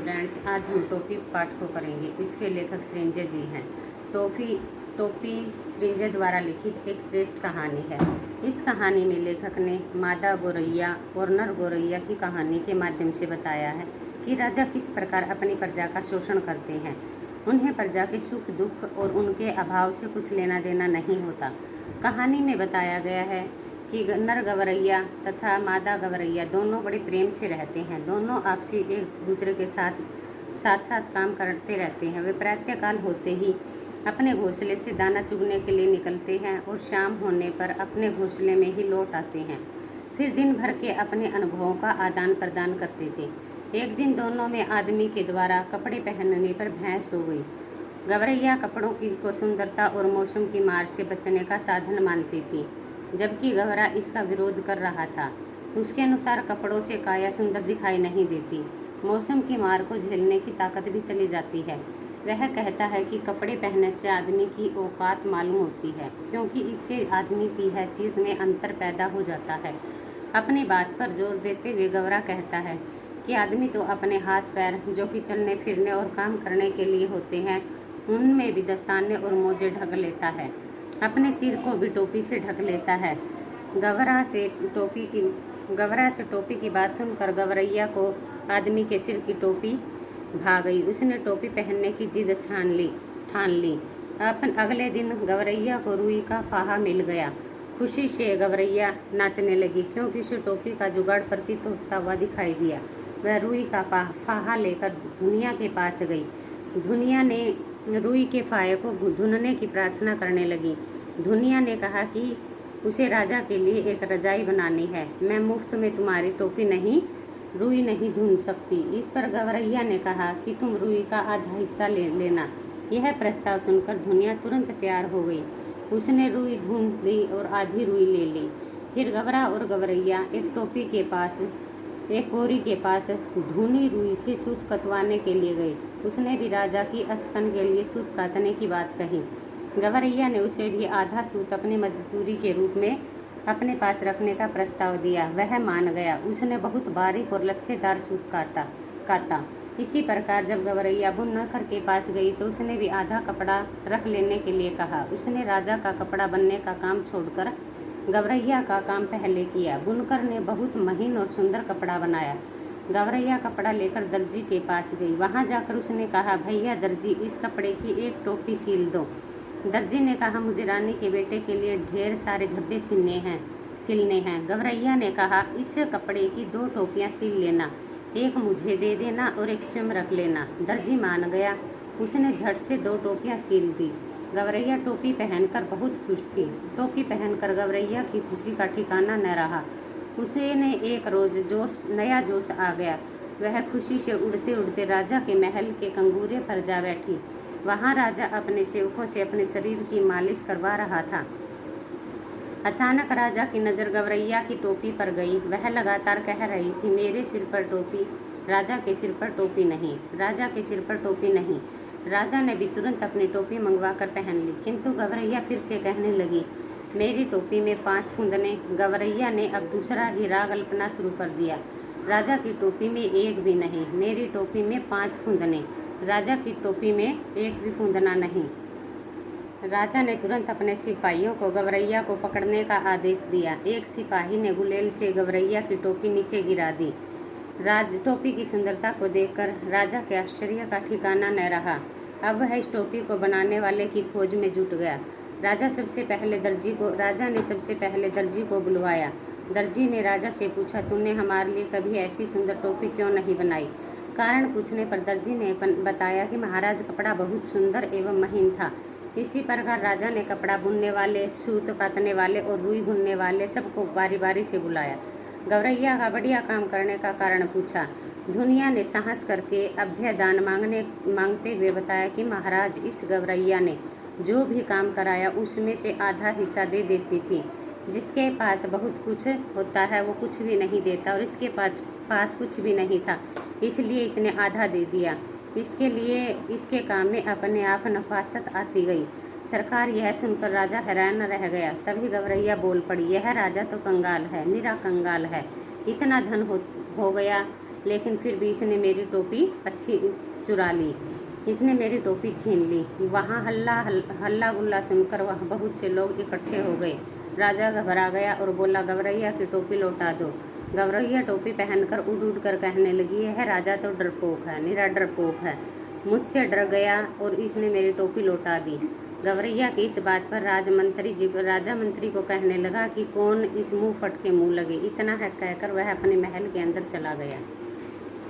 Students, आज हम टोपी पाठ को करेंगे। इसके लेखक सृंजय जी हैं। टोपी सृंजय द्वारा लिखित एक श्रेष्ठ कहानी है। इस कहानी में लेखक ने मादा गौरैया और नर गौरैया की कहानी के माध्यम से बताया है कि राजा किस प्रकार अपनी प्रजा का शोषण करते हैं। उन्हें प्रजा के सुख दुख और उनके अभाव से कुछ लेना देना नहीं होता। कहानी में बताया गया है कि नर गौरैया तथा मादा गौरैया दोनों बड़े प्रेम से रहते हैं। दोनों आपसी एक दूसरे के साथ काम करते रहते हैं। वे प्रातःकाल होते ही अपने घोंसले से दाना चुगने के लिए निकलते हैं और शाम होने पर अपने घोंसले में ही लौट आते हैं। फिर दिन भर के अपने अनुभवों का आदान प्रदान करते थे। एक दिन दोनों में आदमी के द्वारा कपड़े पहनने पर बहस हो गई। गौरैया कपड़ों को सुंदरता और मौसम की मार से बचने का साधन मानती थी, जबकि गौरा इसका विरोध कर रहा था। उसके अनुसार कपड़ों से काया सुंदर दिखाई नहीं देती, मौसम की मार को झेलने की ताकत भी चली जाती है। वह कहता है कि कपड़े पहनने से आदमी की औकात मालूम होती है, क्योंकि इससे आदमी की हैसियत में अंतर पैदा हो जाता है। अपनी बात पर जोर देते हुए गौरा कहता है कि आदमी तो अपने हाथ पैर, जो कि चलने फिरने और काम करने के लिए होते हैं, उनमें भी दस्ताने और मोजे ढक लेता है। अपने सिर को भी टोपी से ढक लेता है। गौरा से टोपी की बात सुनकर गौरैया को आदमी के सिर की टोपी भा गई। उसने टोपी पहनने की जिद ठान ली। अगले दिन गौरैया को रुई का फाहा मिल गया। खुशी से गौरैया नाचने लगी, क्योंकि उसे टोपी का जुगाड़ प्रतीत होता हुआ दिखाई दिया। वह रुई का फाहा लेकर धुनिया के पास गई। धुनिया ने रुई के फाहे को धुनने की प्रार्थना करने लगी। धुनिया ने कहा कि उसे राजा के लिए एक रजाई बनानी है। मैं मुफ्त में तुम्हारी टोपी रुई नहीं धुन सकती। इस पर गौरैया ने कहा कि तुम रुई का आधा हिस्सा ले लेना। यह प्रस्ताव सुनकर धुनिया तुरंत तैयार हो गई। उसने रुई धुन ली और आधी रुई ले ली। फिर गौरा और गौरैया एक कोरी के पास धुनी रुई से सूत कतवाने के लिए गए। उसने भी राजा की अचकन के लिए सूत काटने की बात कही। गौरैया ने उसे भी आधा सूत अपनी मजदूरी के रूप में अपने पास रखने का प्रस्ताव दिया। वह मान गया। उसने बहुत बारीक और लच्छेदार सूत काटा। इसी प्रकार जब गौरैया बुनकर के पास गई तो उसने भी आधा कपड़ा रख लेने के लिए कहा। उसने राजा का कपड़ा बनने का काम छोड़कर गौरैया का काम पहले किया। बुनकर ने बहुत महीन और सुंदर कपड़ा बनाया। गौरैया कपड़ा लेकर दर्जी के पास गई। वहां जाकर उसने कहा, भैया दर्जी, इस कपड़े की एक टोपी सिल दो। दर्जी ने कहा, मुझे रानी के बेटे के लिए ढेर सारे झब्बे सिलने हैं। गौरैया ने कहा, इस कपड़े की 2 टोपियां सिल लेना, एक मुझे दे देना और एक स्वयं रख लेना। दर्जी मान गया। उसने झट से 2 टोपियां सिल दी। गौरैया टोपी पहनकर बहुत खुश थी। टोपी पहनकर गौरैया की खुशी का ठिकाना न रहा। उसे एक रोज नया जोश आ गया। वह खुशी से उड़ते उड़ते राजा के महल के कंगूरे पर जा बैठी। वहां राजा अपने सेवकों से अपने शरीर की मालिश करवा रहा था। अचानक राजा की नज़र गौरैया की टोपी पर गई। वह लगातार कह रही थी, मेरे सिर पर टोपी, राजा के सिर पर टोपी नहीं, राजा के सिर पर टोपी नहीं। राजा ने भी तुरंत अपनी टोपी मंगवा कर पहन ली, किंतु गौरैया फिर से कहने लगी, मेरी टोपी में 5 फुंदने। गौरैया ने अब दूसरा ही राग अल्पना शुरू कर दिया। राजा की टोपी में एक भी नहीं, मेरी टोपी में 5 फुंदने, राजा की टोपी में एक भी फुंदना नहीं। राजा ने तुरंत अपने सिपाहियों को गौरैया को पकड़ने का आदेश दिया। एक सिपाही ने गुलेल से गौरैया की टोपी नीचे गिरा दी। टोपी की सुंदरता को देखकर राजा के आश्चर्य का ठिकाना न रहा। अब वह इस टोपी को बनाने वाले की खोज में जुट गया। राजा ने सबसे पहले दर्जी को बुलवाया। दर्जी ने राजा से पूछा, तुमने हमारे लिए कभी ऐसी सुंदर टोपी क्यों नहीं बनाई? कारण पूछने पर दर्जी ने बताया कि महाराज, कपड़ा बहुत सुंदर एवं महीन था। इसी प्रकार राजा ने कपड़ा बुनने वाले, सूत काटने वाले और रुई बुनने वाले सबको बारी बारी से बुलाया। गौरैया का बढ़िया काम करने का कारण पूछा। धुनिया ने साहस करके अभ्यदान मांगते हुए बताया कि महाराज, इस गौरैया ने जो भी काम कराया उसमें से आधा हिस्सा दे देती थी। जिसके पास बहुत कुछ होता है वो कुछ भी नहीं देता, और इसके पास कुछ भी नहीं था, इसलिए इसने आधा दे दिया। इसके काम में अपने आप नफासत आती गई। सरकार, यह सुनकर राजा हैरान रह गया। तभी गौरैया बोल पड़ी, यह राजा तो कंगाल है, निरा कंगाल है। इतना धन हो गया, लेकिन फिर भी इसने मेरी टोपी अच्छी चुरा ली। इसने मेरी टोपी छीन ली। वहाँ हल्ला गुल्ला सुनकर वहाँ बहुत से लोग इकट्ठे हो गए। राजा घबरा गया और बोला, गवरैया की टोपी लौटा दो। गवरैया टोपी पहनकर उड़ उड़ कर कहने लगी, यह राजा तो डरपोक है, निरा डरपोक है, मुझसे डर गया और इसने मेरी टोपी लौटा दी। गवरैया की इस बात पर राजा मंत्री को कहने लगा कि कौन इस मुँह फट के मुँह लगे। इतना है कहकर वह अपने महल के अंदर चला गया।